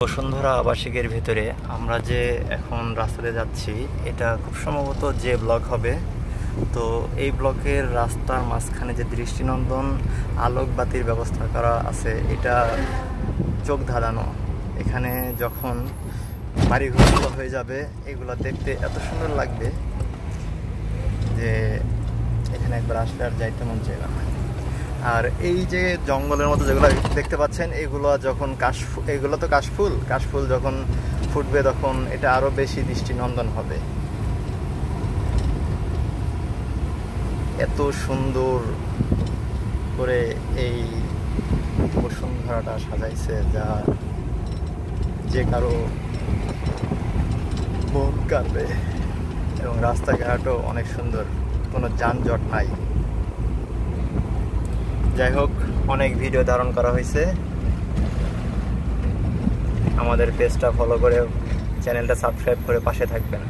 বসুন্ধরা আবাসিকের ভিতরে আমরা যে এখন রাস্তাতে যাচ্ছি, এটা খুব সম্ভবত যে ব্লক হবে। তো এই ব্লকের রাস্তার মাঝখানে যে দৃষ্টিনন্দন আলোকবাতির ব্যবস্থা করা আছে, এটা চোখ ধাঁধানো। এখানে যখন বাড়িঘরগুলো হয়ে যাবে, এগুলো দেখতে এত সুন্দর লাগবে যে এখানে একবার আসলে আর যাইতে মন চাই না। আর এই যে জঙ্গলের মতো যেগুলো দেখতে পাচ্ছেন, এগুলো যখন এগুলো তো কাশফুল যখন ফুটবে, তখন এটা আরো বেশি দৃষ্টিনন্দন হবে। এত সুন্দর করে এই বসুন্ধরাটা সাজাইছে, যা যে কারো মন কাড়বে। এবং রাস্তাঘাটও অনেক সুন্দর, কোনো যানজট নাই। যাই হোক, অনেক ভিডিও ধারণ করা হয়েছে। আমাদের পেজটা ফলো করে চ্যানেলটা সাবস্ক্রাইব করে পাশে থাকবেন।